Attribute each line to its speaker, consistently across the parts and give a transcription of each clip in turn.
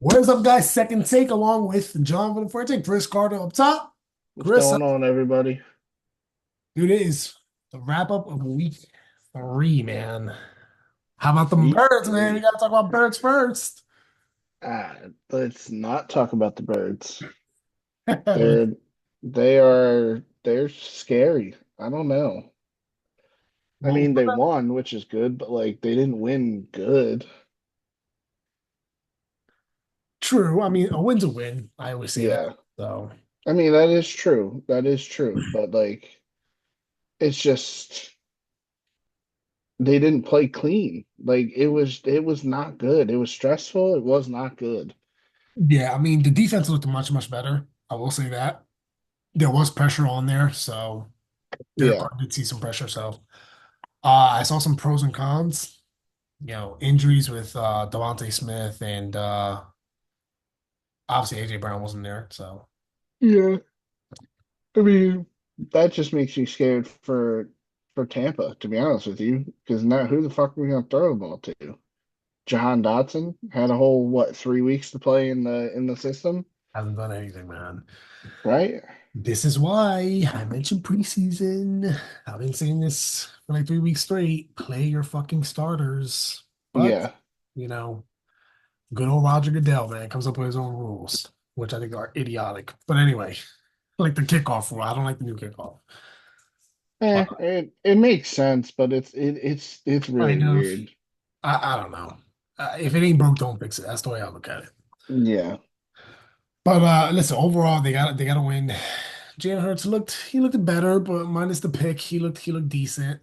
Speaker 1: What is up, guys? Second take along with John for the first take. Chris Carter up top.
Speaker 2: What's
Speaker 1: Chris,
Speaker 2: going on, everybody?
Speaker 1: dude, it is the wrap up of week 3, man. How about the
Speaker 2: Week
Speaker 1: birds, man? We
Speaker 2: three.
Speaker 1: gotta talk about birds first.
Speaker 2: Let's not talk about the birds. They're they're scary. I don't know. I
Speaker 1: Well,
Speaker 2: mean, they won, which is good, but like they didn't win good.
Speaker 1: true. I mean, a win's a win. I always say that.
Speaker 2: Yeah.
Speaker 1: So,
Speaker 2: I mean, that is true. That is true. But like it's just they didn't play clean. Like it was not good. It was stressful. It was not good.
Speaker 1: yeah, I mean, the defense looked much, much better. I will say that. There was pressure on there. So, Derek
Speaker 2: Yeah.
Speaker 1: Carr did see some pressure. So, I saw some pros and cons. Injuries with Devontae Smith and obviously AJ Brown wasn't there. So,
Speaker 2: Yeah. I mean, that just makes you scared for Tampa, to be honest with you, because now who the fuck are we gonna throw the ball to? Jahan Dotson had a whole what 3 weeks to play in the system,
Speaker 1: hasn't done anything, man.
Speaker 2: right?
Speaker 1: This is why I mentioned preseason. I've been saying this for like 3 weeks straight. Play your fucking starters. But,
Speaker 2: Yeah,
Speaker 1: you know, good old Roger Goodell, man, comes up with his own rules, which I think are idiotic. But anyway, I like the kickoff rule. I don't like the new kickoff. But
Speaker 2: it makes sense, but it's really
Speaker 1: kind of,
Speaker 2: weird.
Speaker 1: I don't know. If it ain't broke, don't fix it. That's the way I look at it.
Speaker 2: Yeah,
Speaker 1: But listen, overall, they got to win. Jalen Hurts he looked better, but minus the pick, he looked decent.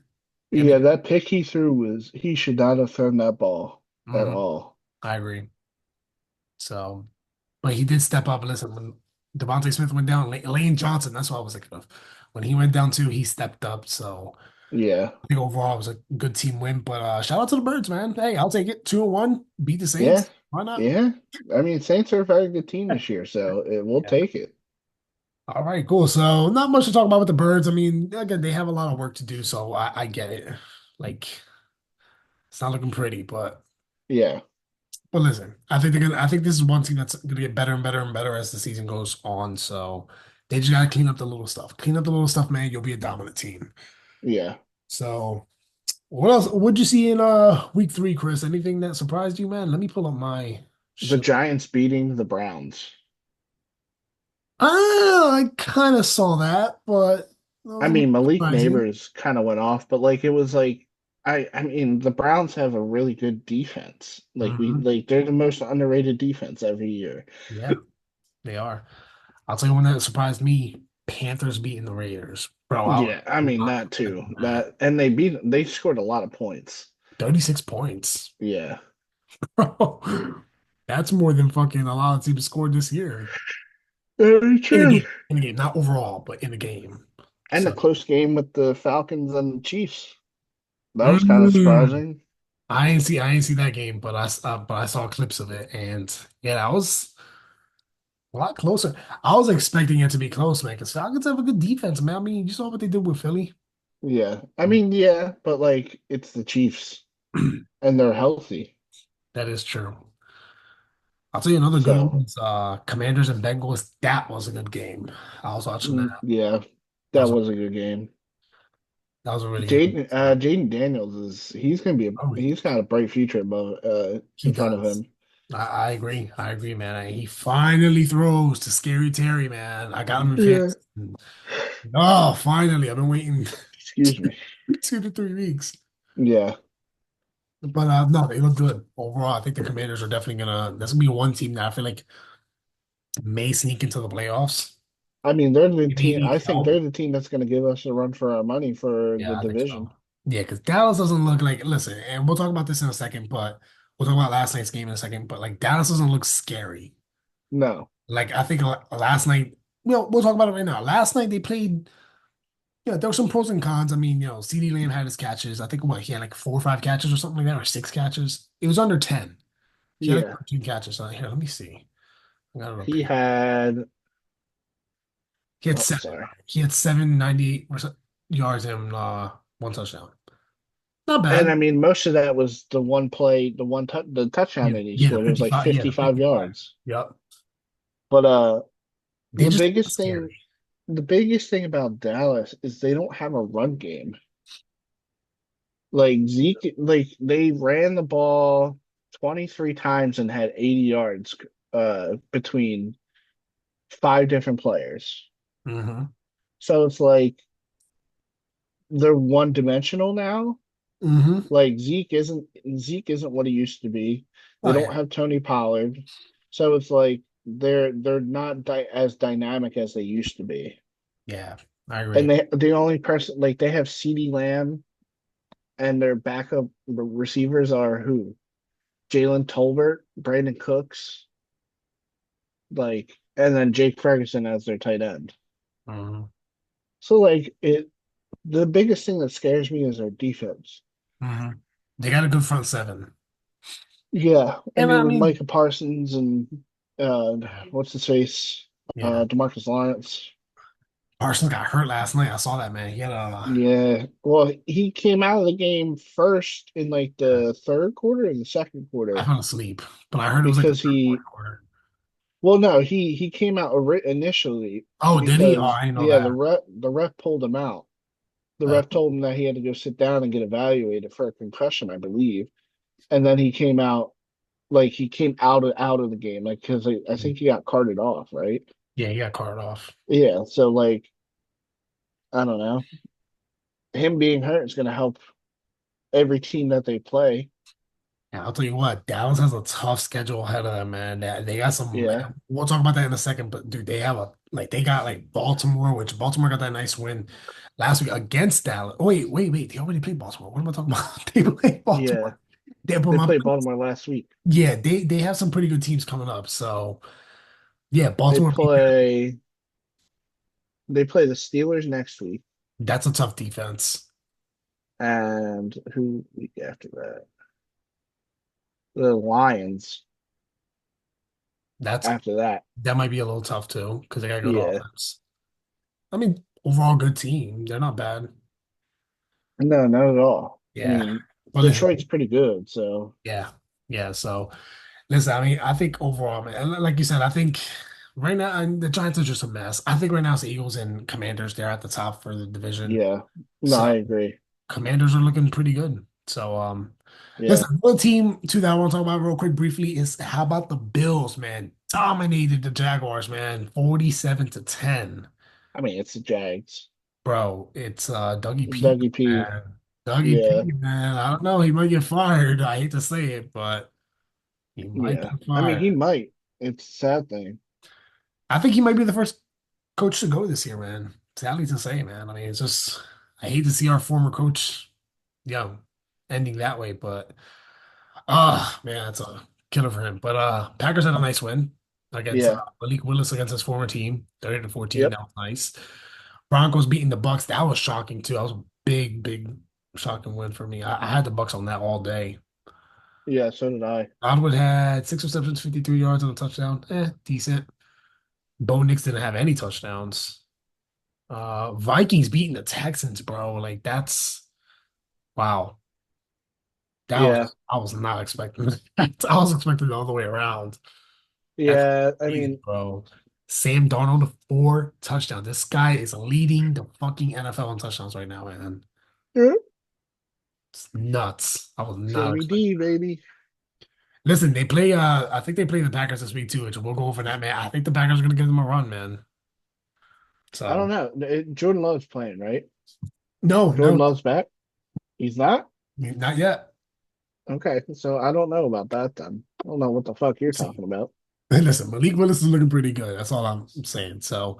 Speaker 1: And
Speaker 2: yeah. That pick he threw was he should not have thrown that ball at
Speaker 1: mhm,
Speaker 2: all.
Speaker 1: I agree. So, but he did step up. Listen, when Devontae Smith went down, Lane Johnson, that's what I was thinking of. When he went down too, he stepped up. So
Speaker 2: Yeah,
Speaker 1: I think overall it was a good team win. But shout out to the Birds, man. Hey, I'll take it. 2-1, beat the
Speaker 2: yeah,
Speaker 1: Saints. Why not?
Speaker 2: yeah. I mean, Saints are a very good team this year, so we'll
Speaker 1: Yeah.
Speaker 2: take it.
Speaker 1: All right, cool. So not much to talk about with the Birds. I mean, again, they have a lot of work to do, so I get it. Like it's not looking pretty,
Speaker 2: Yeah.
Speaker 1: but listen, I think this is one team that's gonna get better and better and better as the season goes on. So they just gotta clean up the little stuff. Clean up the little stuff, man. You'll be a dominant team.
Speaker 2: Yeah.
Speaker 1: So what else? What'd you see in week 3, Chris? Anything that surprised you, man? Let me pull up my
Speaker 2: The
Speaker 1: shit.
Speaker 2: Giants beating the Browns.
Speaker 1: I kind of saw that, but that
Speaker 2: I
Speaker 1: was a little
Speaker 2: mean, Malik
Speaker 1: surprising.
Speaker 2: Neighbors kind of went off, but like it was like I mean, the Browns have a really good defense.
Speaker 1: Hmm.
Speaker 2: They're the most underrated defense every year.
Speaker 1: Yeah, they are. I'll tell you one that surprised me: Panthers beating the Raiders, bro. I was
Speaker 2: Yeah, I mean
Speaker 1: not
Speaker 2: that too.
Speaker 1: expecting that.
Speaker 2: That and they scored a lot of points.
Speaker 1: 36 points.
Speaker 2: Yeah.
Speaker 1: Bro, that's more than fucking a lot of teams scored this year.
Speaker 2: Very
Speaker 1: In the
Speaker 2: true.
Speaker 1: game. In the game. Not overall, but in the game.
Speaker 2: And the
Speaker 1: So
Speaker 2: close game with the Falcons and the Chiefs. That was kind of
Speaker 1: mm,
Speaker 2: surprising.
Speaker 1: I ain't see that game, but I saw clips of it, and yeah, that was a lot closer. I was expecting it to be close, man, because Falcons have a good defense, man. I mean, you saw what they did with Philly.
Speaker 2: Yeah. I mean, yeah, but like it's the Chiefs and they're healthy.
Speaker 1: That is true. I'll tell you another good
Speaker 2: So,
Speaker 1: one is Commanders and Bengals. That was a good game. I was watching that.
Speaker 2: yeah,
Speaker 1: That
Speaker 2: that
Speaker 1: was a,
Speaker 2: was a good game.
Speaker 1: that was a really good game.
Speaker 2: Jaden Daniels he's gonna be
Speaker 1: Oh,
Speaker 2: he's got a bright future above
Speaker 1: he
Speaker 2: in front of
Speaker 1: does.
Speaker 2: him.
Speaker 1: I agree. I agree, man. He finally throws to Scary Terry, man. I got him in
Speaker 2: Yeah.
Speaker 1: fantasy. Oh, finally. I've been waiting
Speaker 2: Excuse me.
Speaker 1: 2 to 3 weeks.
Speaker 2: Yeah.
Speaker 1: But no, they look good. Overall, I think the Commanders are definitely that's gonna be one team that I feel like may sneak into the playoffs.
Speaker 2: I mean, they're the
Speaker 1: They may
Speaker 2: team.
Speaker 1: need
Speaker 2: I think
Speaker 1: help.
Speaker 2: they're the team that's gonna give us a run for our money for the
Speaker 1: Yeah, I think so.
Speaker 2: division.
Speaker 1: Yeah, because Dallas doesn't look like, listen, and we'll talk about this in a second, but we'll talk about last night's game in a second, but like Dallas doesn't look scary.
Speaker 2: No.
Speaker 1: Like I think last night, we'll talk about it right now. Last night they played, there were some pros and cons. I mean, CeeDee Lamb had his catches. I think he had like 4 or 5 catches or something like that, or 6 catches. It was under 10. He had like
Speaker 2: Yeah.
Speaker 1: 13 catches. Here, let me see. I got it up
Speaker 2: He
Speaker 1: here.
Speaker 2: had.
Speaker 1: He had
Speaker 2: Oh,
Speaker 1: seven.
Speaker 2: sorry.
Speaker 1: He had 798 yards and 1 touchdown. Not
Speaker 2: And I
Speaker 1: bad.
Speaker 2: mean, most of that was the one play, the touchdown
Speaker 1: Yeah,
Speaker 2: that he
Speaker 1: yeah, the
Speaker 2: scored. It was like
Speaker 1: 55. Yeah, the
Speaker 2: 55
Speaker 1: 55.
Speaker 2: yards.
Speaker 1: Yep.
Speaker 2: But
Speaker 1: They
Speaker 2: the
Speaker 1: just
Speaker 2: biggest thing,
Speaker 1: scary.
Speaker 2: the biggest thing about Dallas is they don't have a run game. Like Zeke, like they ran the ball 23 times and had 80 yards between five different players.
Speaker 1: Hmm.
Speaker 2: So it's like they're one dimensional now.
Speaker 1: Hmm.
Speaker 2: Like Zeke isn't what he used to be. They
Speaker 1: Oh yeah.
Speaker 2: don't have Tony Pollard. So it's like they're not as dynamic as they used to be.
Speaker 1: Yeah, I agree.
Speaker 2: And the only person like they have CeeDee Lamb and their backup receivers are who? Jalen Tolbert, Brandon Cooks, like, and then Jake Ferguson as their tight end.
Speaker 1: Hmm.
Speaker 2: So like the biggest thing that scares me is their defense.
Speaker 1: Hmm. They got a good front seven.
Speaker 2: Yeah, I
Speaker 1: And
Speaker 2: mean
Speaker 1: I
Speaker 2: with
Speaker 1: mean,
Speaker 2: Micah Parsons and what's his face,
Speaker 1: yeah,
Speaker 2: Demarcus Lawrence.
Speaker 1: Parsons got hurt last night. I saw that, man. He had a
Speaker 2: Yeah, well, he came out of the game first in like the third quarter and the second
Speaker 1: I
Speaker 2: quarter
Speaker 1: fell asleep, but I heard it was like the
Speaker 2: because
Speaker 1: third, fourth
Speaker 2: he
Speaker 1: quarter.
Speaker 2: well no he came out initially
Speaker 1: Oh, did he? Oh,
Speaker 2: because
Speaker 1: I didn't know
Speaker 2: yeah
Speaker 1: that.
Speaker 2: the ref pulled him out. The
Speaker 1: Uh,
Speaker 2: ref told him that he had to go sit down and get evaluated for a concussion, I believe. And then he came out like he came out of the game, like because I think he got carted off, right?
Speaker 1: yeah, he got carted off.
Speaker 2: Yeah. So like I don't know, him being hurt is going to help every team that they play.
Speaker 1: Yeah, I'll tell you what, Dallas has a tough schedule ahead of them, man. They got some.
Speaker 2: Yeah.
Speaker 1: We'll talk about that in a second, but dude, they have a like they got like Baltimore, which Baltimore got that nice win last week against Dallas. Oh, wait. They already played Baltimore. What am I talking about? They played
Speaker 2: Yeah.
Speaker 1: Baltimore. But
Speaker 2: They
Speaker 1: my
Speaker 2: played Baltimore last week.
Speaker 1: yeah, they have some pretty good teams coming up. So yeah,
Speaker 2: They
Speaker 1: Baltimore beat them.
Speaker 2: play they play the Steelers next week,
Speaker 1: That's a tough defense.
Speaker 2: and who week after that? The Lions
Speaker 1: That's
Speaker 2: after that.
Speaker 1: that might be a little tough too because they got good
Speaker 2: Yeah.
Speaker 1: offense. I mean, overall good team. They're not bad.
Speaker 2: No, not at all. I
Speaker 1: Yeah.
Speaker 2: mean,
Speaker 1: But
Speaker 2: Detroit's pretty good, so
Speaker 1: yeah. Yeah. So listen, I mean, I think overall, man, and like you said, I think right now and the Giants are just a mess. I think right now it's the Eagles and Commanders. They're at the top for the division.
Speaker 2: yeah. No,
Speaker 1: So
Speaker 2: I agree.
Speaker 1: Commanders are looking pretty good. So
Speaker 2: Yeah.
Speaker 1: listen, one team too that I want to talk about real quick briefly is how about the Bills, man? Dominated the Jaguars, man, 47-10.
Speaker 2: I mean, it's the Jags.
Speaker 1: Bro, it's Dougie P,
Speaker 2: Dougie P.
Speaker 1: man. Dougie
Speaker 2: Yeah.
Speaker 1: P, man. I don't know. He might get fired. I hate to say it, but he might
Speaker 2: Yeah.
Speaker 1: get
Speaker 2: I mean, he
Speaker 1: fired.
Speaker 2: might. It's a sad thing.
Speaker 1: I think he might be the first coach to go this year, man. Sadly to say, man. I mean, it's just I hate to see our former coach, ending that way, but man, that's a killer for him. But Packers had a nice win against
Speaker 2: Yeah.
Speaker 1: Malik Willis against his former team, 30-14.
Speaker 2: Yep.
Speaker 1: That was nice. Broncos beating the Bucks. That was shocking too. That was a big shocking win for me. I had the Bucks on that all day.
Speaker 2: Yeah, so did I.
Speaker 1: Godwin had six receptions, 53 yards on a touchdown. Decent. Bo Nix didn't have any touchdowns. Vikings beating the Texans, bro. Like that's wow. That
Speaker 2: Yeah.
Speaker 1: was I was not expecting that. I was expecting it all the way around. That's
Speaker 2: Yeah. I
Speaker 1: crazy,
Speaker 2: mean,
Speaker 1: bro. Sam Darnold, 4 touchdowns. This guy is leading the fucking NFL in touchdowns right now, man.
Speaker 2: yeah,
Speaker 1: It's nuts. I was not
Speaker 2: Sammy
Speaker 1: expecting
Speaker 2: D,
Speaker 1: that.
Speaker 2: baby.
Speaker 1: Listen, they play I think they play the Packers this week too, which we'll go over that, man. I think the Packers are gonna give them a run, man.
Speaker 2: I don't
Speaker 1: So
Speaker 2: know. Jordan Love's playing, right?
Speaker 1: no,
Speaker 2: Jordan Love's back. He's not?
Speaker 1: not yet.
Speaker 2: Okay. So I don't know about that then. I don't know what the fuck you're
Speaker 1: See,
Speaker 2: talking about.
Speaker 1: listen, Malik Willis is looking pretty good. That's all I'm saying. So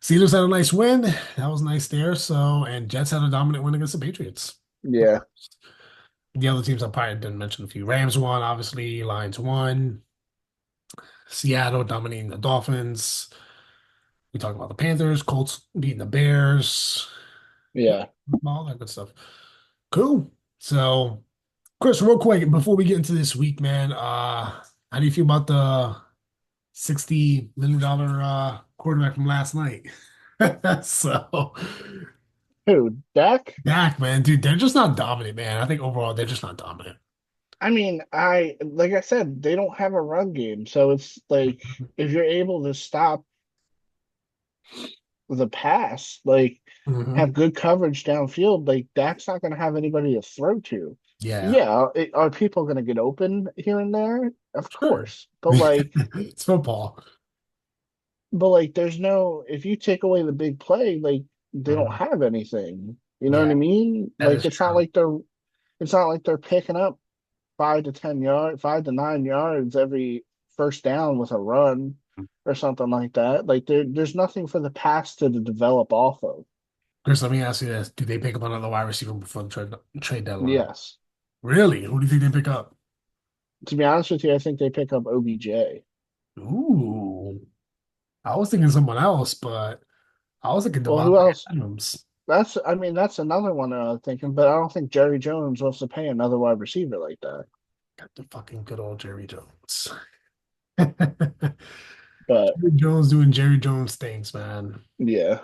Speaker 1: Steelers had a nice win. That was nice there. So and Jets had a dominant win against the Patriots.
Speaker 2: Yeah.
Speaker 1: The other teams I probably didn't mention a few. Rams won, obviously. Lions won. Seattle dominating the Dolphins. We talked about the Panthers, Colts beating the Bears. Yep,
Speaker 2: Yeah.
Speaker 1: all that good stuff. Cool. So, Chris, real quick before we get into this week, man, how do you feel about the $60 million quarterback from last night? So,
Speaker 2: Who, Dak?
Speaker 1: Dak, man, dude, they're just not dominant, man. I think overall they're just not dominant.
Speaker 2: I mean, like I said, they don't have a run game, so it's like if you're able to stop the pass, like
Speaker 1: Hmm.
Speaker 2: have good coverage downfield, like Dak's not going to have anybody to throw to.
Speaker 1: Yeah,
Speaker 2: Yeah, are people going to get open here and there? Of
Speaker 1: sure.
Speaker 2: course, but
Speaker 1: It's football.
Speaker 2: there's no, if you take away the big play, like they don't
Speaker 1: Mhm.
Speaker 2: have anything. You know what I
Speaker 1: Yeah,
Speaker 2: mean?
Speaker 1: that
Speaker 2: Like
Speaker 1: is true.
Speaker 2: it's not like they're picking up 5 to 10 yards, 5 to 9 yards every first down with a run or something like that. Like there's nothing for the pass to develop off of.
Speaker 1: Chris, let me ask you this. Do they pick up another wide receiver before the trade deadline?
Speaker 2: Yes.
Speaker 1: Really? Who do you think they pick up?
Speaker 2: To be honest with you, I think they pick up OBJ.
Speaker 1: Ooh, I was thinking someone else, but I was thinking
Speaker 2: Well, who
Speaker 1: Devontae
Speaker 2: else?
Speaker 1: Adams.
Speaker 2: I mean, that's another one that I was thinking, but I don't think Jerry Jones wants to pay another wide receiver like that.
Speaker 1: Got the fucking good old Jerry Jones.
Speaker 2: But
Speaker 1: Jerry Jones doing Jerry Jones things, man.
Speaker 2: yeah,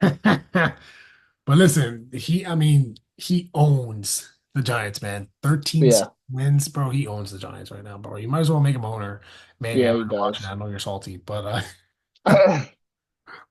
Speaker 1: But listen, I mean, he owns the Giants, man. 13
Speaker 2: yeah,
Speaker 1: wins, bro. He owns the Giants right now, bro. You might as well make him owner. Man, yeah,
Speaker 2: yeah,
Speaker 1: I'm
Speaker 2: he
Speaker 1: not watching that.
Speaker 2: does.
Speaker 1: I know you're salty, but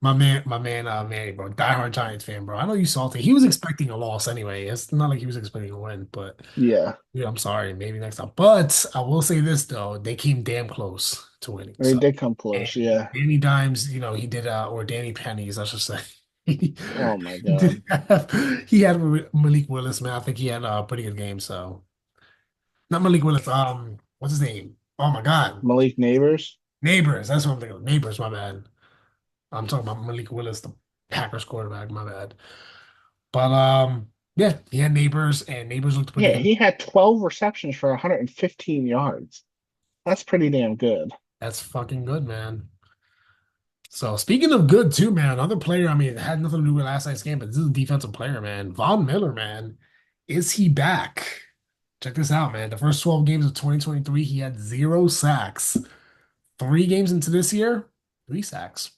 Speaker 1: Manny, bro, diehard Giants fan, bro. I know you salty. He was expecting a loss anyway. It's not like he was expecting a win, but
Speaker 2: Yeah,
Speaker 1: yeah, I'm sorry. Maybe next time. But I will say this though, they came damn close to winning.
Speaker 2: they
Speaker 1: So,
Speaker 2: did come
Speaker 1: and
Speaker 2: close. Yeah.
Speaker 1: Danny Dimes, he did or Danny Pennies, I should say. He
Speaker 2: Oh my
Speaker 1: did
Speaker 2: God.
Speaker 1: he had Malik Willis, man. I think he had a pretty good game. So not Malik Willis. What's his name? Oh my God,
Speaker 2: Malik Neighbors.
Speaker 1: Neighbors. That's what I'm thinking of. Neighbors. My bad. I'm talking about Malik Willis, the Packers quarterback. My bad. But yeah, he had Neighbors, and Neighbors looked pretty
Speaker 2: Yeah,
Speaker 1: good.
Speaker 2: he had 12 receptions for 115 yards. That's pretty damn good.
Speaker 1: That's fucking good, man. So speaking of good too, man, another player, I mean, it had nothing to do with last night's game, but this is a defensive player, man. Von Miller, man. Is he back? Check this out, man. The first 12 games of 2023, he had 0 sacks. 3 games into this year, 3 sacks.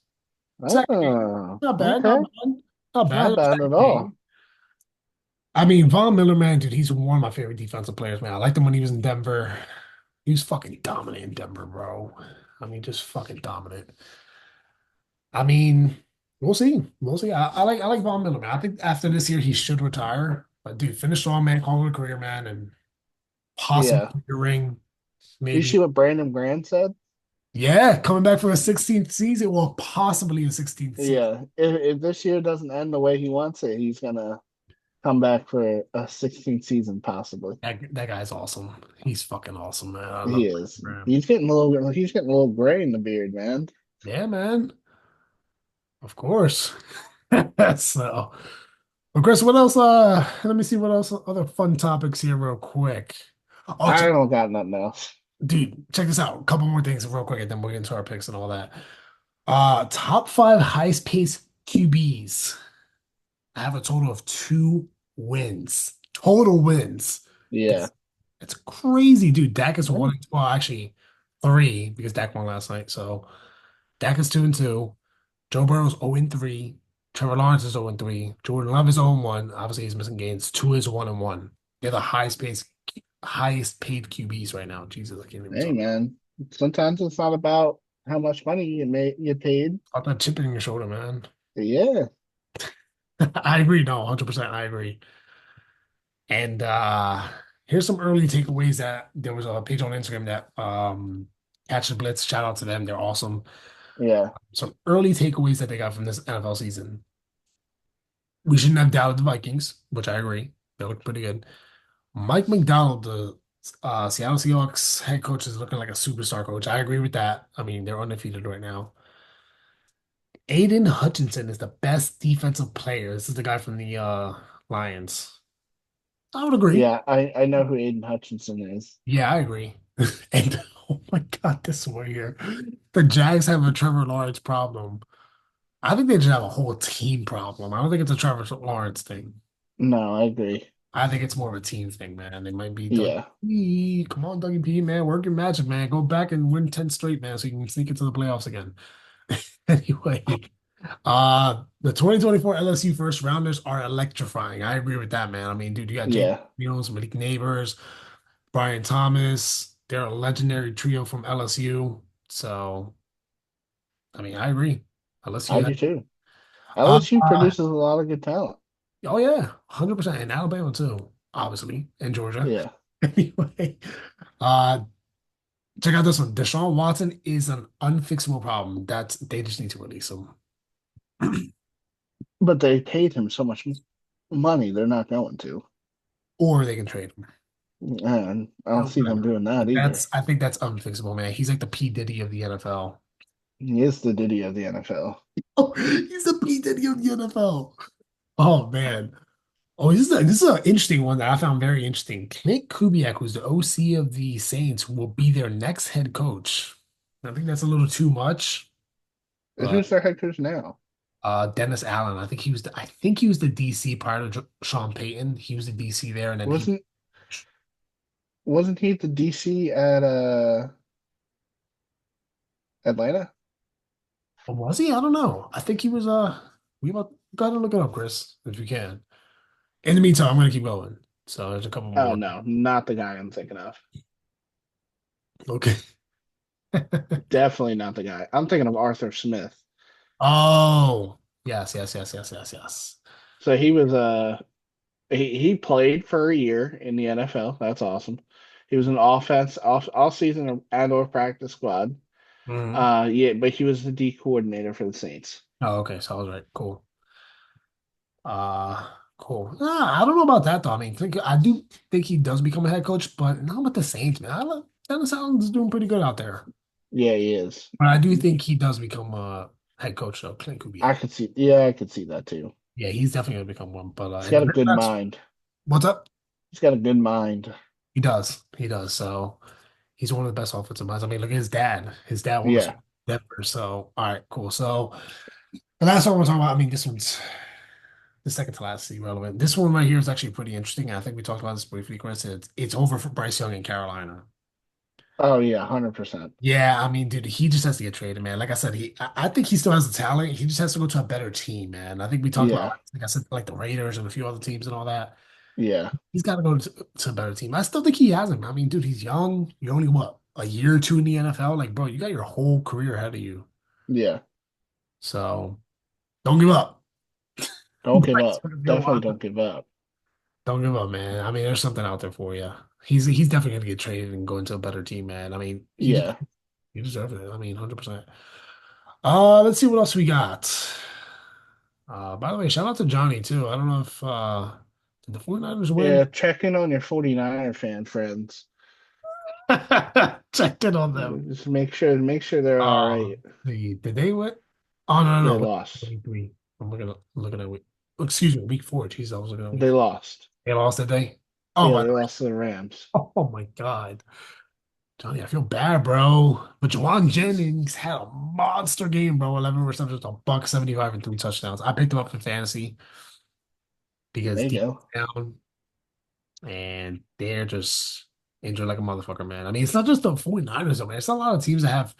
Speaker 1: Sack a game.
Speaker 2: Oh,
Speaker 1: Not bad, not
Speaker 2: okay.
Speaker 1: bad. Not bad.
Speaker 2: Not bad
Speaker 1: Sack
Speaker 2: at
Speaker 1: a game.
Speaker 2: all.
Speaker 1: I mean, Von Miller, man, dude, he's one of my favorite defensive players, man. I liked him when he was in Denver. He was fucking dominant in Denver, bro. I mean, just fucking dominant. I mean, we'll see. We'll see. I like Von Miller, man. I think after this year he should retire. But dude, finish strong, man. Call it a career, man, and possibly
Speaker 2: Yeah.
Speaker 1: get a ring,
Speaker 2: Did you see
Speaker 1: maybe.
Speaker 2: what Brandon Grant said?
Speaker 1: Yeah, coming back for a 16th season. Well, possibly a 16th season.
Speaker 2: Yeah. If this year doesn't end the way he wants it, he's gonna come back for a 16th season, possibly.
Speaker 1: That guy's awesome. He's fucking awesome, man. I
Speaker 2: He
Speaker 1: love
Speaker 2: is.
Speaker 1: playing for him.
Speaker 2: He's getting a little gray in the beard, man.
Speaker 1: Yeah, man. Of course. So, well, Chris, what else? Let me see what else. Other fun topics here, real quick. Oh,
Speaker 2: I don't got nothing else.
Speaker 1: dude, check this out. A couple more things real quick, and then we'll get into our picks and all that. Top five highest paced QBs. I have a total of 2 wins. Total wins.
Speaker 2: Yeah.
Speaker 1: It's crazy, dude. Dak is
Speaker 2: Yeah.
Speaker 1: one. Well, actually, three because Dak won last night. So Dak is 2-2. Joe Burrow's 0-3. Trevor Lawrence is 0-3. Jordan Love is 0-1. Obviously, he's missing games. Two is 1-1. They're the highest paid QBs right now. Jesus, I can't even
Speaker 2: Hey,
Speaker 1: talk.
Speaker 2: man. Sometimes it's not about how much money you paid.
Speaker 1: Got that chip in your shoulder, man.
Speaker 2: Yeah.
Speaker 1: I agree. No, 100%. I agree. And here's some early takeaways that there was a page on Instagram that Catch the Blitz. Shout out to them. They're awesome.
Speaker 2: Yeah.
Speaker 1: Some early takeaways that they got from this NFL season. We shouldn't have doubted the Vikings, which I agree. They look pretty good. Mike McDonald, the Seattle Seahawks head coach, is looking like a superstar coach. I agree with that. I mean, they're undefeated right now. Aiden Hutchinson is the best defensive player. This is the guy from the Lions. I would agree.
Speaker 2: Yeah. I know who Aiden Hutchinson is.
Speaker 1: Yeah, I agree. And oh my God, this one here. The Jags have a Trevor Lawrence problem. I think they just have a whole team problem. I don't think it's a Trevor Lawrence thing.
Speaker 2: No, I agree.
Speaker 1: I think it's more of a team thing, man. They might be Dougie
Speaker 2: Yeah.
Speaker 1: P. Come on, Dougie P, man. Work your magic, man. Go back and win 10 straight, man, so you can sneak into the playoffs again. Anyway. The 2024 LSU first rounders are electrifying. I agree with that, man. I mean, dude, you got Jake
Speaker 2: Yeah,
Speaker 1: Mills, Malik Neighbors, Brian Thomas. They're a legendary trio from LSU. So, I mean, I agree.
Speaker 2: I
Speaker 1: LSU
Speaker 2: do
Speaker 1: had,
Speaker 2: too.
Speaker 1: uh,
Speaker 2: LSU produces a lot of good talent.
Speaker 1: oh yeah, 100%. And Alabama too, obviously, and Georgia.
Speaker 2: Yeah,
Speaker 1: Anyway, uh, check out this one. Deshaun Watson is an unfixable problem. They just need to release him.
Speaker 2: but they paid him so much money, they're not going to.
Speaker 1: Or they can trade him.
Speaker 2: And I don't
Speaker 1: No,
Speaker 2: see them
Speaker 1: whatever.
Speaker 2: doing that
Speaker 1: But
Speaker 2: either.
Speaker 1: I think that's unfixable, man. He's like the P. Diddy of the NFL.
Speaker 2: He is the Diddy of the NFL.
Speaker 1: Oh, he's the P. Diddy of the NFL. Oh man. Oh, this is an interesting one that I found very interesting. Clint Kubiak, who's the OC of the Saints, will be their next head coach. I think that's a little too much, but
Speaker 2: Who's their head coach now?
Speaker 1: Dennis Allen, I think he was the DC prior to Sean Payton. He was the DC there, and then he
Speaker 2: Wasn't wasn't he the DC at Atlanta?
Speaker 1: was he? I don't know. I think he was we about gotta look it up, Chris, if you can. In the meantime, I'm gonna keep going. So there's a couple
Speaker 2: Oh
Speaker 1: more.
Speaker 2: no, not the guy I'm thinking of.
Speaker 1: Okay.
Speaker 2: Definitely not the guy. I'm thinking of Arthur Smith.
Speaker 1: Oh, yes, yes, yes, yes, yes, yes.
Speaker 2: So he was he played for a year in the NFL. That's awesome. He was an all season and or practice squad.
Speaker 1: Mhm.
Speaker 2: Yeah, but he was the D coordinator for the Saints.
Speaker 1: Oh, okay. So I was right. Cool. Cool. I don't know about that though. I mean, I do think he does become a head coach, but not with the Saints, man. Dennis Allen's doing pretty good out there.
Speaker 2: Yeah, he is.
Speaker 1: But I do think he does become a head coach though. Clint
Speaker 2: I
Speaker 1: Kubiak.
Speaker 2: could see. Yeah, I could see that too.
Speaker 1: Yeah, he's definitely gonna become one. But
Speaker 2: He's
Speaker 1: in
Speaker 2: got
Speaker 1: the
Speaker 2: a good
Speaker 1: Diamondbacks,
Speaker 2: mind.
Speaker 1: what's up?
Speaker 2: He's got a good mind.
Speaker 1: He does. He does. So he's one of the best offensive minds. I mean, look at his dad. His dad won us
Speaker 2: Yeah,
Speaker 1: Denver. So all right, cool. So the last one we're talking about, I mean, this one's the second to last irrelevant. This one right here is actually pretty interesting. I think we talked about this briefly, Chris. It's over for Bryce Young in Carolina.
Speaker 2: oh yeah, 100%.
Speaker 1: Yeah, I mean, dude, he just has to get traded, man. Like I said, I think he still has the talent. He just has to go to a better team, man. I think we talked about,
Speaker 2: Yeah,
Speaker 1: like I said, like the Raiders and a few other teams and all that.
Speaker 2: yeah,
Speaker 1: He's got to go to a better team. I still think he has him. I mean, dude, he's young. You're only what, a year or two in the NFL? Like, bro, you got your whole career ahead of you.
Speaker 2: yeah.
Speaker 1: So don't give up.
Speaker 2: Don't give
Speaker 1: Bryce,
Speaker 2: up.
Speaker 1: if you're
Speaker 2: Definitely
Speaker 1: watching,
Speaker 2: don't give up.
Speaker 1: don't give up, man. I mean, there's something out there for you. He's definitely gonna get traded and go into a better team, man. I mean,
Speaker 2: Yeah,
Speaker 1: he deserves it. I mean, 100%. Let's see what else we got. By the way, shout out to Johnny too. I don't know if did the 49ers win?
Speaker 2: yeah. Check in on your 49er fan friends.
Speaker 1: Checked in on them.
Speaker 2: Just make sure they're all right.
Speaker 1: Did they win? Oh no, no,
Speaker 2: They
Speaker 1: no.
Speaker 2: lost.
Speaker 1: Week three. I'm looking at week. Excuse me, week four. Jeez, I was looking at week
Speaker 2: They
Speaker 1: four.
Speaker 2: lost.
Speaker 1: They lost that day. Oh
Speaker 2: Yeah,
Speaker 1: my,
Speaker 2: they lost to the Rams.
Speaker 1: oh my God, Johnny, I feel bad, bro. But Juwan Jennings had a monster game, bro. 11 receptions, a buck 75 and three touchdowns. I picked him up in fantasy because
Speaker 2: There you
Speaker 1: deep
Speaker 2: go.
Speaker 1: down, and they're just injured like a motherfucker, man. I mean, it's not just the 49ers, though, man. It's a lot of teams that have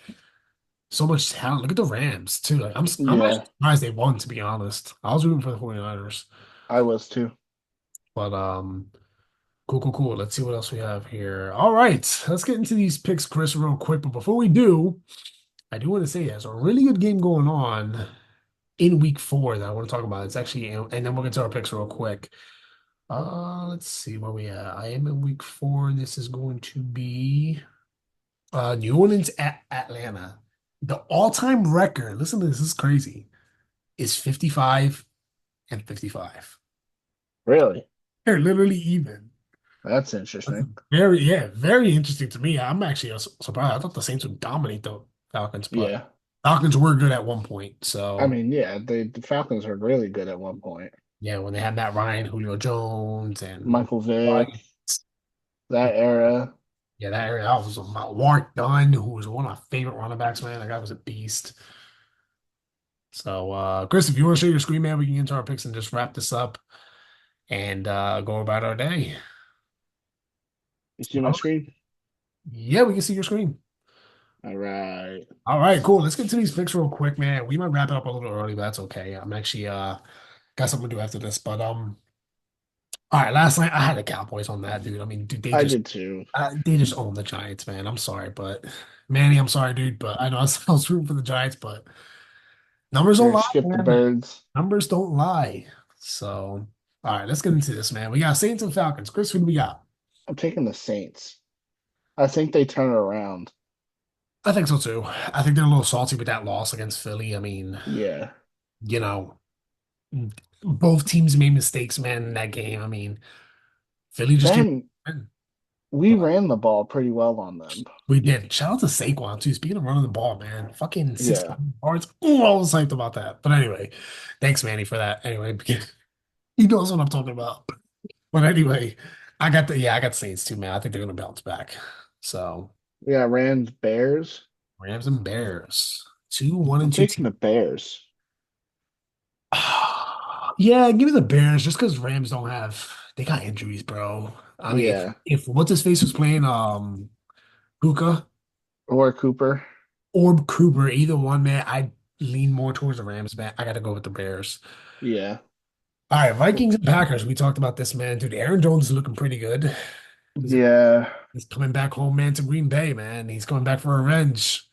Speaker 1: so much talent. Look at the Rams, too. Like, I'm actually
Speaker 2: Yeah,
Speaker 1: surprised they won, to be honest. I was rooting for the 49ers.
Speaker 2: I was too.
Speaker 1: But cool, cool, cool. Let's see what else we have here. All right, let's get into these picks, Chris, real quick. But before we do, I do want to say there's a really good game going on in week four that I want to talk about. It's actually, and then we'll get to our picks real quick. Let's see where we at. I am in week four. This is going to be New Orleans at Atlanta. The all-time record, listen to this is crazy, is 55 and 55.
Speaker 2: Really?
Speaker 1: They're literally even.
Speaker 2: That's
Speaker 1: That's
Speaker 2: interesting.
Speaker 1: very interesting to me. I'm actually surprised. I thought the Saints would dominate the Falcons, but
Speaker 2: Yeah.
Speaker 1: Falcons were good at one point.
Speaker 2: I
Speaker 1: So
Speaker 2: mean, yeah, the Falcons were really good at one point.
Speaker 1: yeah, when they had Matt Ryan, Julio Jones, and
Speaker 2: Michael Vick,
Speaker 1: Ryan,
Speaker 2: that era.
Speaker 1: yeah, that area, that was about Warren Dunn, who was one of my favorite running backs, man. That guy was a beast. So, Chris, if you want to share your screen, man, we can get into our picks and just wrap this up and go about our day.
Speaker 2: You see my screen?
Speaker 1: Yeah, we can see your screen.
Speaker 2: All right.
Speaker 1: All right, cool. Let's get to these picks real quick, man. We might wrap it up a little early, but that's okay. I'm actually got something to do after this. But all right, last night I had the Cowboys on that, dude. I mean, dude,
Speaker 2: I did too.
Speaker 1: they just own the Giants, man. I'm sorry, but Manny, I'm sorry, dude, but I know I was rooting for the Giants, but numbers
Speaker 2: We're
Speaker 1: don't
Speaker 2: gonna
Speaker 1: lie,
Speaker 2: skip the
Speaker 1: man.
Speaker 2: birds.
Speaker 1: Numbers don't lie. So, all right, let's get into this, man. We got Saints and Falcons. Chris, who do we got?
Speaker 2: I'm taking the Saints. I think they turn it around.
Speaker 1: I think so too. I think they're a little salty with that loss against Philly. I mean,
Speaker 2: Yeah.
Speaker 1: you know, both teams made mistakes, man, in that game. I mean, Philly just came,
Speaker 2: Then
Speaker 1: in,
Speaker 2: we
Speaker 1: but
Speaker 2: ran the ball pretty well on them.
Speaker 1: we did. Shout out to Saquon too. Speaking of running the ball, man, fucking
Speaker 2: Yeah.
Speaker 1: 60 yards. Oh, I was hyped about that. But anyway, thanks, Manny, for that. Anyway, he knows what I'm talking about. But anyway, I got the Saints too, man. I think they're gonna bounce back. So
Speaker 2: We got Rams, Bears.
Speaker 1: Rams and Bears, two, one
Speaker 2: I'm
Speaker 1: and two
Speaker 2: taking
Speaker 1: teams.
Speaker 2: the Bears.
Speaker 1: Yeah, give me the Bears just because Rams don't have they got injuries, bro. I mean,
Speaker 2: Yeah.
Speaker 1: if what's his face was playing Puka
Speaker 2: Or Cooper.
Speaker 1: or Cooper, either one, man, I lean more towards the Rams, man. I gotta go with the Bears.
Speaker 2: Yeah.
Speaker 1: All right, Vikings and Packers. We talked about this, man. Dude, Aaron Jones is looking pretty good. He's
Speaker 2: Yeah.
Speaker 1: he's coming back home, man, to Green Bay, man. He's coming back for revenge.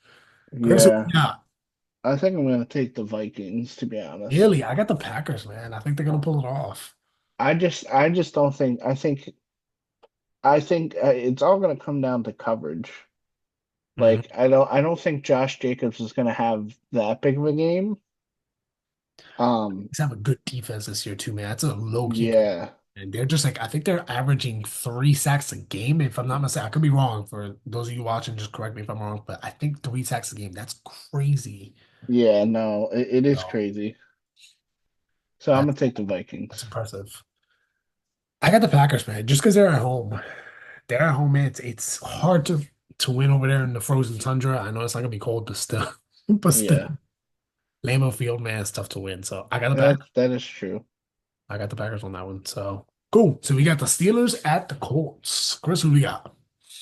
Speaker 1: Chris,
Speaker 2: Yeah.
Speaker 1: yeah,
Speaker 2: I think I'm gonna take the Vikings, to be honest.
Speaker 1: really, I got the Packers, man. I think they're gonna pull it off.
Speaker 2: I just don't think. I think it's all gonna come down to coverage.
Speaker 1: Mhm.
Speaker 2: Like I don't think Josh Jacobs is gonna have that big of a game. Um,
Speaker 1: He's have a good defense this year too, man. That's a low key good.
Speaker 2: yeah,
Speaker 1: And they're just like I think they're averaging 3 sacks a game. If I'm not mistaken, I could be wrong. For those of you watching, just correct me if I'm wrong. But I think 3 sacks a game. That's crazy.
Speaker 2: yeah, no, it is
Speaker 1: So
Speaker 2: crazy. So I'm
Speaker 1: that
Speaker 2: gonna take the
Speaker 1: that's
Speaker 2: Vikings.
Speaker 1: impressive. I got the Packers, man, just because they're at home. They're at home, man. It's hard to win over there in the frozen tundra. I know it's not gonna be cold, but still, but still,
Speaker 2: Yeah,
Speaker 1: Lambeau Field, man, it's tough to win. So I got the
Speaker 2: that
Speaker 1: Packers.
Speaker 2: that is true.
Speaker 1: I got the Packers on that one. So cool. So we got the Steelers at the Colts. Chris, who we got?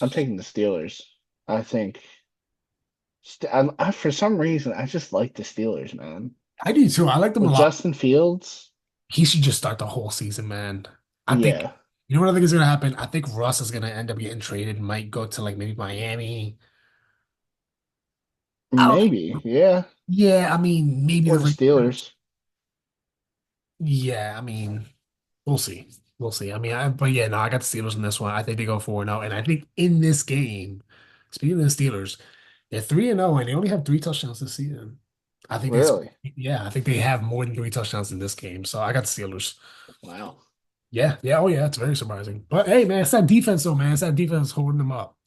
Speaker 2: I'm taking the Steelers. I think. For some reason, I just like the Steelers, man.
Speaker 1: I do too. I like them a
Speaker 2: With
Speaker 1: lot.
Speaker 2: Justin Fields,
Speaker 1: He should just start the whole season, man. I think,
Speaker 2: yeah,
Speaker 1: you know what I think is gonna happen? I think Russ is gonna end up getting traded, might go to like maybe Miami. I don't
Speaker 2: maybe,
Speaker 1: know.
Speaker 2: yeah,
Speaker 1: Yeah, I mean, maybe
Speaker 2: or
Speaker 1: the
Speaker 2: the
Speaker 1: Raiders.
Speaker 2: Steelers.
Speaker 1: Yeah, I mean, we'll see. We'll see. I mean, but yeah, no, I got the Steelers in this one. I think they go 4-0. And I think in this game, speaking of the Steelers, they're 3-0 and they only have 3 touchdowns this season. I think
Speaker 2: Really?
Speaker 1: yeah, I think they have more than 3 touchdowns in this game. So I got the Steelers.
Speaker 2: Wow.
Speaker 1: Yeah, yeah, oh yeah, it's very surprising. But hey, man, it's that defense though, man. It's that defense holding them up.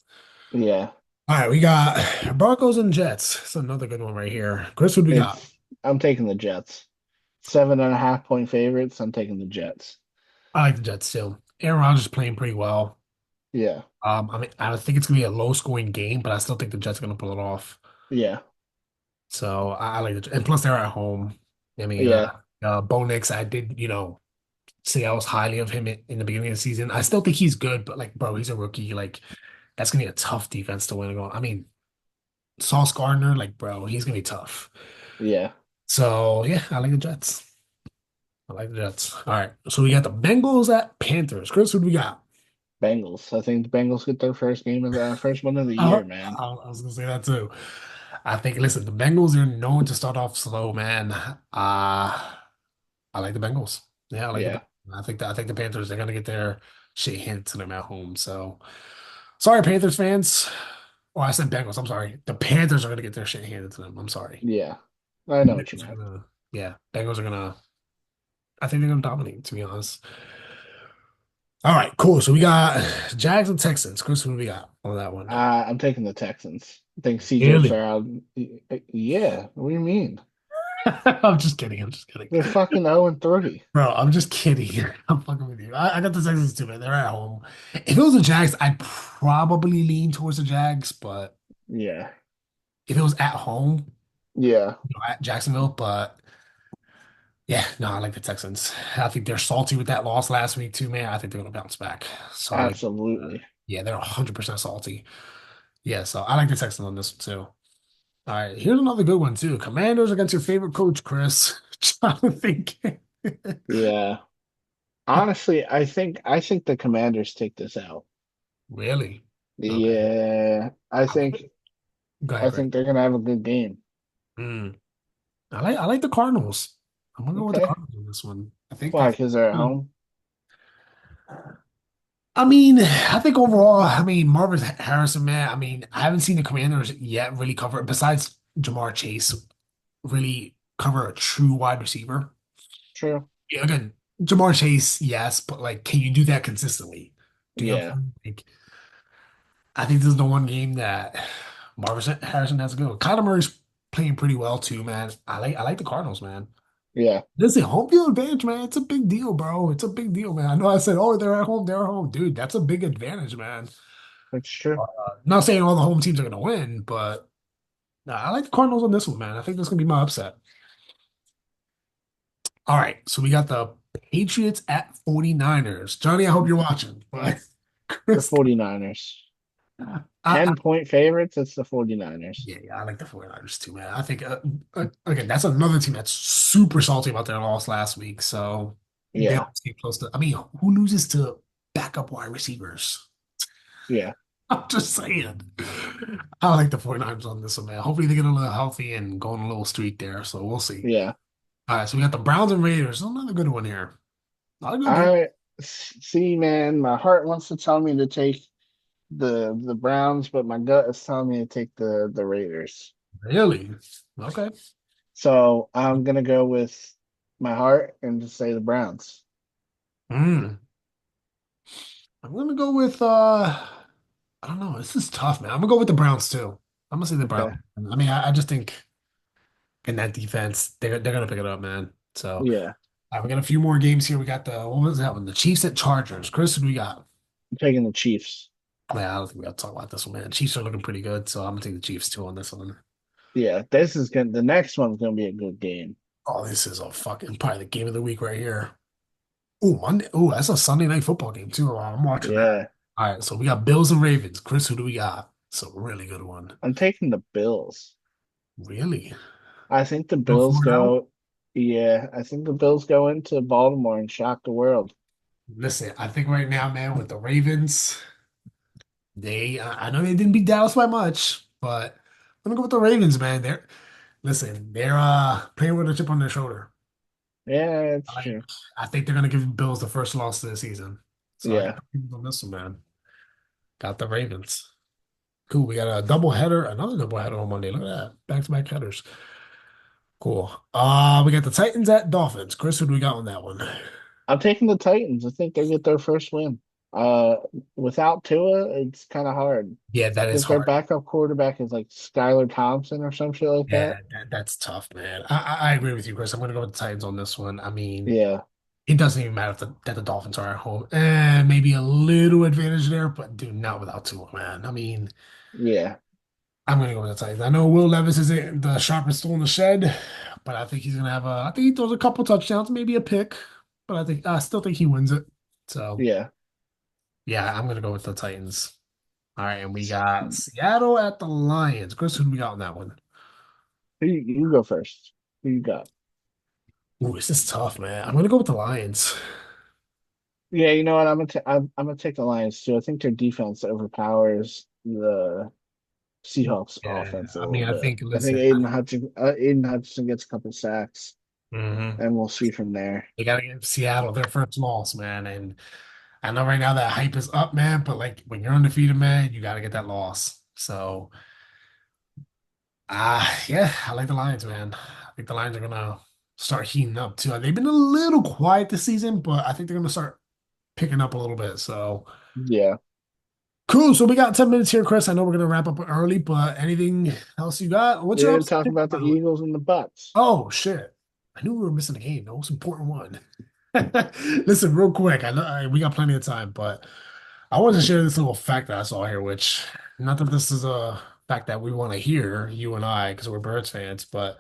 Speaker 2: Yeah,
Speaker 1: All right, we got Broncos and Jets. It's another good one right here. Chris, what do we got?
Speaker 2: I'm taking the Jets. 7.5 point favorites. I'm taking the Jets.
Speaker 1: I like the Jets too. Aaron Rodgers is playing pretty well.
Speaker 2: Yeah,
Speaker 1: I mean, I think it's gonna be a low scoring game, but I still think the Jets are gonna pull it off.
Speaker 2: yeah,
Speaker 1: So I like it. And plus they're at home. I mean,
Speaker 2: yeah,
Speaker 1: Bo Nix, I did, say I was highly of him in the beginning of the season. I still think he's good, but like, bro, he's a rookie. Like, that's gonna be a tough defense to win. I mean, Sauce Gardner, like, bro, he's gonna be tough.
Speaker 2: yeah.
Speaker 1: So yeah, I like the Jets. I like the Jets. All right. So we got the Bengals at Panthers. Chris, who do we got?
Speaker 2: Bengals. I think the Bengals get their first one of the
Speaker 1: I,
Speaker 2: year, man.
Speaker 1: I was gonna say that too. I think, listen, the Bengals are known to start off slow, man. I like the Bengals. Yeah, I like the
Speaker 2: Yeah,
Speaker 1: Bengals. I think the Panthers they're gonna get their shit handed to them at home. So sorry, Panthers fans. Oh, I said Bengals. I'm sorry. The Panthers are gonna get their shit handed to them. I'm sorry.
Speaker 2: yeah. I know what you
Speaker 1: Bengals are
Speaker 2: meant.
Speaker 1: yeah, Bengals are gonna. I think they're gonna dominate. To be honest. All right, cool. So we got Jags and Texans. Chris, who do we got on that one?
Speaker 2: I'm taking the Texans. I think CJ
Speaker 1: Really?
Speaker 2: Stroud. Yeah. What do you mean?
Speaker 1: I'm just kidding. I'm just kidding.
Speaker 2: They're fucking 0-3.
Speaker 1: Bro, I'm just kidding. I'm fucking with you. I got the Texans too, man. They're at home. If it was the Jags, I'd probably lean towards the Jags, but
Speaker 2: Yeah.
Speaker 1: if it was at home,
Speaker 2: Yeah.
Speaker 1: at Jacksonville, but yeah, no, I like the Texans. I think they're salty with that loss last week too, man. I think they're gonna bounce back. So I like,
Speaker 2: Absolutely.
Speaker 1: yeah, they're 100% salty. Yeah, so I like the Texans on this one too. All right, here's another good one too. Commanders against your favorite coach, Chris. Trying to think.
Speaker 2: Yeah. Honestly, I think the Commanders take this out.
Speaker 1: Really? Okay.
Speaker 2: Yeah, I
Speaker 1: I'm
Speaker 2: think
Speaker 1: gonna go ahead,
Speaker 2: I
Speaker 1: Greg.
Speaker 2: think they're gonna have a good game.
Speaker 1: Mm. I like the Cardinals. I'm gonna go with the
Speaker 2: Okay.
Speaker 1: Cardinals on this one. I
Speaker 2: Why?
Speaker 1: think
Speaker 2: Because they're at home?
Speaker 1: I think overall, Marvin Harrison, man, I haven't seen the Commanders yet really cover, besides Jamar Chase, really cover a true wide receiver.
Speaker 2: True.
Speaker 1: Yeah, again, Jamar Chase, yes, but like, can you do that consistently? Do you know what
Speaker 2: Yeah.
Speaker 1: I'm saying? Like, I think this is the one game that Marvin Harrison has to go. Kyler Murray's playing pretty well too, man. I like the Cardinals, man.
Speaker 2: Yeah.
Speaker 1: Listen, home field advantage, man. It's a big deal, bro. It's a big deal, man. I know I said, oh, they're at home. Dude, that's a big advantage, man.
Speaker 2: That's true.
Speaker 1: Not saying all the home teams are going to win, but nah, I like the Cardinals on this one, man. I think this is going to be my upset. All right, so we got the Patriots at 49ers. Johnny, I hope you're watching. But
Speaker 2: The
Speaker 1: Chris,
Speaker 2: 49ers.
Speaker 1: I,
Speaker 2: 10-point favorites, it's the 49ers.
Speaker 1: yeah, I like the 49ers too, man. I think, again, that's another team that's super salty about their loss last week. So they
Speaker 2: Yeah.
Speaker 1: don't stay close to, who loses to backup wide receivers?
Speaker 2: Yeah.
Speaker 1: I'm just saying. I like the 49ers on this one, man. Hopefully they get a little healthy and go on a little streak there. So we'll see.
Speaker 2: Yeah.
Speaker 1: All right, so we got the Browns and Raiders. Another good one here. Not a good game.
Speaker 2: I see, man, my heart wants to tell me to take the Browns, but my gut is telling me to take the Raiders.
Speaker 1: Really? Okay.
Speaker 2: So I'm gonna go with my heart and just say the Browns.
Speaker 1: Mm. I'm gonna go with I don't know. This is tough, man. I'm gonna go with the Browns too. I'm gonna say the
Speaker 2: Okay.
Speaker 1: Browns. I just think in that defense, they're gonna pick it up, man. So
Speaker 2: Yeah.
Speaker 1: we got a few more games here. We got the what was that one? The Chiefs at Chargers. Chris, who do we got?
Speaker 2: I'm taking the Chiefs.
Speaker 1: Yeah, I don't think we got to talk about this one, man. Chiefs are looking pretty good, so I'm gonna take the Chiefs too on this one.
Speaker 2: Yeah, this is gonna the next one's gonna be a good game.
Speaker 1: Oh, this is a fucking probably the game of the week right here. Oh, Monday. Oh, that's a Sunday night football game too. Oh, I'm watching that.
Speaker 2: Yeah.
Speaker 1: All right, so we got Bills and Ravens. Chris, who do we got? It's a really good one.
Speaker 2: I'm taking the Bills.
Speaker 1: Really?
Speaker 2: I think the
Speaker 1: Go
Speaker 2: Bills
Speaker 1: for it out.
Speaker 2: go, yeah, I think the Bills go into Baltimore and shock the world.
Speaker 1: Listen, I think right now, man, with the Ravens, I know they didn't beat Dallas by much, but I'm gonna go with the Ravens, man. They're playing with a chip on their shoulder.
Speaker 2: Yeah, it's
Speaker 1: I
Speaker 2: true.
Speaker 1: I think they're gonna give the Bills the first loss of the season. So I got
Speaker 2: Yeah,
Speaker 1: the Ravens on this one, man. Got the Ravens. Cool. We got a double header, another double header on Monday. Look at that. Back-to-back headers. Cool. We got the Titans at Dolphins. Chris, who do we got on that one?
Speaker 2: I'm taking the Titans. I think they get their first win. Uh, Without Tua, it's kind of hard.
Speaker 1: Yeah, that
Speaker 2: I
Speaker 1: is
Speaker 2: think their
Speaker 1: hard.
Speaker 2: backup quarterback is like Skylar Thompson or some shit like that.
Speaker 1: Yeah, that's tough, man. I agree with you, Chris. I'm gonna go with the Titans on this one.
Speaker 2: Yeah,
Speaker 1: It doesn't even matter that the Dolphins are at home. Maybe a little advantage there, but dude, not without Tua, man.
Speaker 2: yeah,
Speaker 1: I'm gonna go with the Titans. I know Will Levis isn't the sharpest tool in the shed, but I think he's gonna have I think he throws a couple touchdowns, maybe a pick, but I still think he wins it. So
Speaker 2: yeah.
Speaker 1: yeah, I'm gonna go with the Titans. All right, and we got Seattle at the Lions. Chris, who do we got on that one?
Speaker 2: You go first. Who you got?
Speaker 1: Ooh, this is tough, man. I'm gonna go with the Lions.
Speaker 2: Yeah, you know what? I'm gonna take the Lions too. I think their defense overpowers the Seahawks
Speaker 1: Yeah,
Speaker 2: offense a little
Speaker 1: I
Speaker 2: bit.
Speaker 1: think,
Speaker 2: I think
Speaker 1: listen,
Speaker 2: Aiden Hutchinson gets a couple sacks,
Speaker 1: mhm.
Speaker 2: and we'll see from there.
Speaker 1: They gotta give Seattle their first loss, man. And I know right now that hype is up, man, but like when you're undefeated, man, you gotta get that loss. So yeah, I like the Lions, man. I think the Lions are gonna start heating up too. They've been a little quiet this season, but I think they're gonna start picking up a little bit. So
Speaker 2: Yeah,
Speaker 1: cool. So we got 10 minutes here, Chris. I know we're gonna wrap up early, but anything else you got? What's
Speaker 2: we
Speaker 1: your
Speaker 2: didn't
Speaker 1: upset
Speaker 2: talk
Speaker 1: pick,
Speaker 2: about
Speaker 1: by
Speaker 2: the
Speaker 1: the way?
Speaker 2: Eagles and the Bucks.
Speaker 1: Oh shit. I knew we were missing a game, the most important one. Listen, real quick. I know we got plenty of time, but I want to share this little fact that I saw here, which not that this is a fact that we want to hear, you and I, because we're Birds fans, but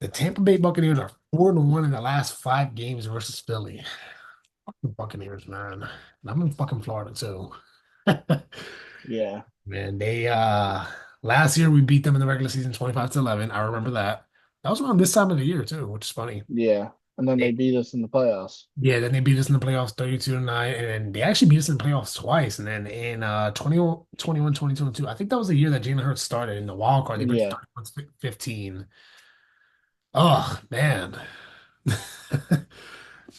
Speaker 1: the Tampa Bay Buccaneers are 4-1 in the last 5 games versus Philly. Fucking Buccaneers, man. And I'm in fucking Florida too.
Speaker 2: Yeah,
Speaker 1: Man, they last year we beat them in the regular season 25-11. I remember that. That was around this time of the year too, which is funny.
Speaker 2: yeah. And then they
Speaker 1: They,
Speaker 2: beat us in the playoffs.
Speaker 1: yeah, then they beat us in the playoffs 32-9, and then they actually beat us in the playoffs twice. And then in 21, 22, and 2, I think that was the year that Jalen Hurts started in the wild card. They put
Speaker 2: Yeah,
Speaker 1: 31-15. Oh man.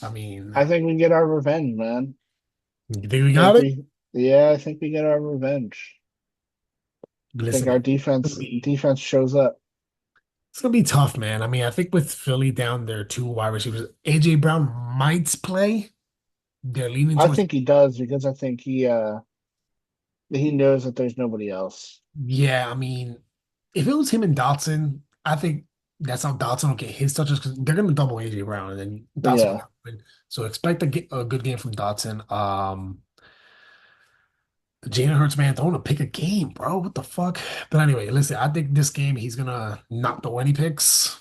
Speaker 1: I mean,
Speaker 2: I think we get our revenge, man.
Speaker 1: you think we
Speaker 2: I think
Speaker 1: got it?
Speaker 2: yeah, I think we get our revenge. I think
Speaker 1: Listen,
Speaker 2: our
Speaker 1: it'll
Speaker 2: defense
Speaker 1: be
Speaker 2: defense shows up.
Speaker 1: It's gonna be tough, man. I mean, I think with Philly down there, two wide receivers, AJ Brown might play. They're leaning
Speaker 2: I
Speaker 1: towards,
Speaker 2: think he does because I think he knows that there's nobody else.
Speaker 1: yeah. I mean, if it was him and Dotson, I think that's how Dotson will get his touches because they're gonna double AJ Brown and then Dotson will
Speaker 2: Yeah,
Speaker 1: come in. So expect a good game from Dotson. Jalen Hurts, man, throwing a pick a game, bro. What the fuck? But anyway, listen, I think this game he's gonna not throw any picks.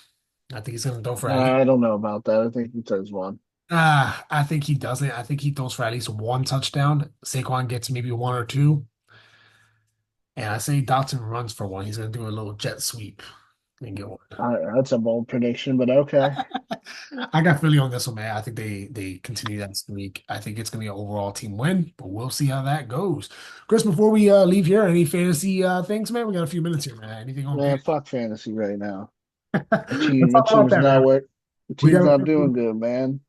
Speaker 1: I think he's gonna throw for at least.
Speaker 2: I don't know about that. I think he throws one.
Speaker 1: I think he doesn't. I think he throws for at least one touchdown. Saquon gets maybe one or two. And I say Dotson runs for one. He's going to do a little jet sweep and get one.
Speaker 2: That's a bold prediction, but okay.
Speaker 1: I got Philly on this one, man. I think they continue that streak. I think it's going to be an overall team win, but we'll see how that goes. Chris, before we leave here, any fantasy things, man? We got a few minutes here, man. Anything on
Speaker 2: Man,
Speaker 1: fantasy?
Speaker 2: fuck fantasy right now.
Speaker 1: Let's
Speaker 2: My
Speaker 1: talk about
Speaker 2: team's
Speaker 1: that,
Speaker 2: not
Speaker 1: man.
Speaker 2: what the
Speaker 1: We
Speaker 2: team's
Speaker 1: got
Speaker 2: not doing good, man.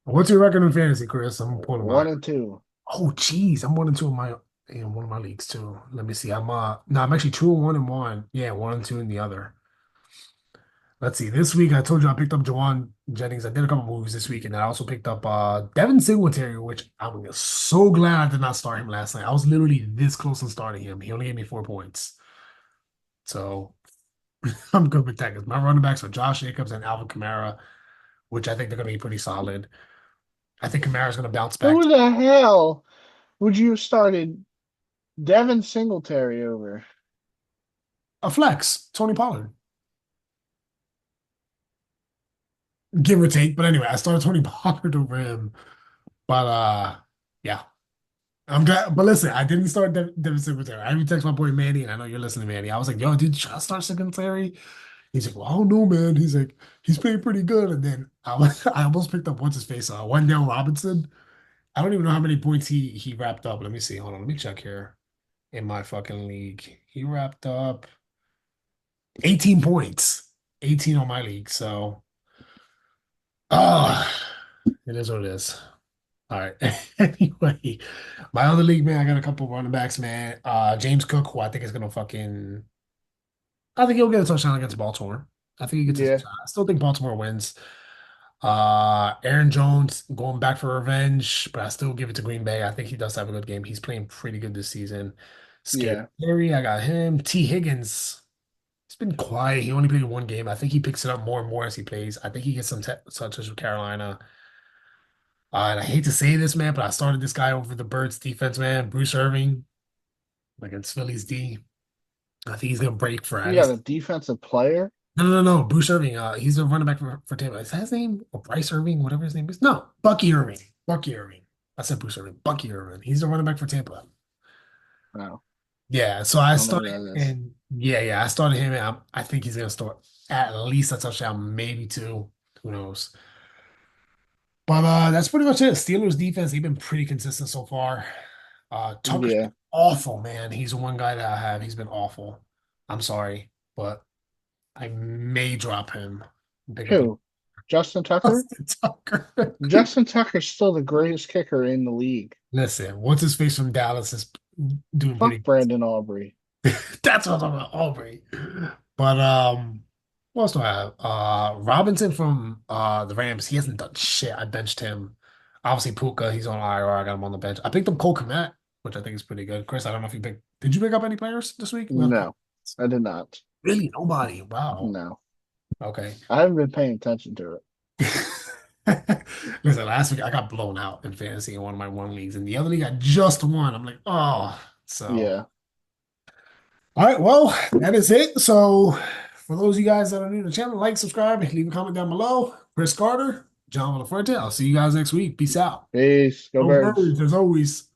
Speaker 1: what's your record in fantasy, Chris? I'm pulling mine.
Speaker 2: 1-2.
Speaker 1: Oh, geez, I'm 1-2 in one of my leagues too. Let me see. I'm no, I'm actually 2-1 in one. Yeah, 1-2 in the other. Let's see. This week I told you I picked up Jawan Jennings. I did a couple movies this week, and I also picked up Devin Singletary, which I'm so glad I did not start him last night. I was literally this close to starting him. He only gave me 4 points. So I'm good with that because my running backs are Josh Jacobs and Alvin Kamara, which I think they're gonna be pretty solid. I think Kamara's gonna bounce back.
Speaker 2: Who the hell would you have started Devin Singletary over?
Speaker 1: A flex, Tony Pollard. Give or take. But anyway, I started Tony Pollard over him. But yeah. I'm glad, but listen, I didn't start Devin Singletary. I even text my boy Manny, and I know you're listening, Manny. I was like, "Yo, dude, should I start Singletary?" He's like, "Well, I don't know, man." He's like, "He's playing pretty good." And then I almost picked up what's his face, Wendell Robinson. I don't even know how many points he wrapped up. Let me see. Hold on, let me check here in my fucking league. He wrapped up 18 points, 18 on my league. So, ah, it is what it is. All right. Anyway, my other league, man, I got a couple running backs, man. James Cook, who I think is gonna fucking I think he'll get a touchdown against Baltimore. I think he gets a
Speaker 2: Yeah.
Speaker 1: touchdown. I still think Baltimore wins. Aaron Jones going back for revenge, but I still give it to Green Bay. I think he does have a good game. He's playing pretty good this season.
Speaker 2: Yeah.
Speaker 1: Scary, I got him. T. Higgins, he's been quiet. He only played one game. I think he picks it up more and more as he plays. I think he gets some touches with Carolina. And I hate to say this, man, but I started this guy over the Birds defense, man. Bruce Irving against Phillies D. I think he's gonna break for at
Speaker 2: You got a
Speaker 1: least.
Speaker 2: defensive player?
Speaker 1: No. Bruce Irving. He's a running back for Tampa. Is that his name? Or Bryce Irving, whatever his name is. No, Bucky Irving. Bucky Irving. I said Bruce Irving. Bucky Irving. He's a running back for Tampa.
Speaker 2: No,
Speaker 1: Yeah. So I
Speaker 2: I don't know who
Speaker 1: started,
Speaker 2: that is.
Speaker 1: and yeah, I started him, and I think he's gonna start at least a touchdown, maybe two. Who knows? But that's pretty much it. Steelers defense, they've been pretty consistent so far. Tucker's been
Speaker 2: Yeah.
Speaker 1: awful, man. He's the one guy that I have. He's been awful. I'm sorry, but I may drop him and pick up
Speaker 2: Who? Justin Tucker?
Speaker 1: Austin Tucker.
Speaker 2: Justin Tucker's still the greatest kicker in the league.
Speaker 1: Listen, what's his face from Dallas is doing
Speaker 2: Fuck
Speaker 1: pretty
Speaker 2: Brandon Aubrey.
Speaker 1: good. That's what I'm talking about, Aubrey. But what else do I have? Robinson from the Rams. He hasn't done shit. I benched him. Obviously, Puka, he's on IR. I got him on the bench. I picked up Cole Kmet, which I think is pretty good. Chris, I don't know if you picked. Did you pick up any players this week?
Speaker 2: No, I did not.
Speaker 1: Really, nobody. Wow.
Speaker 2: No.
Speaker 1: Okay.
Speaker 2: I haven't been paying attention to it.
Speaker 1: Listen, last week I got blown out in fantasy in one of my one leagues, and the other league I just won. I'm like, oh, so.
Speaker 2: Yeah.
Speaker 1: All right, well, that is it. So, for those of you guys that are new to the channel, like, subscribe, leave a comment down below. Chris Carter, John Laforte. I'll see you guys next week. Peace out.
Speaker 2: Peace. Go
Speaker 1: Go
Speaker 2: Birds.
Speaker 1: Birds, as always.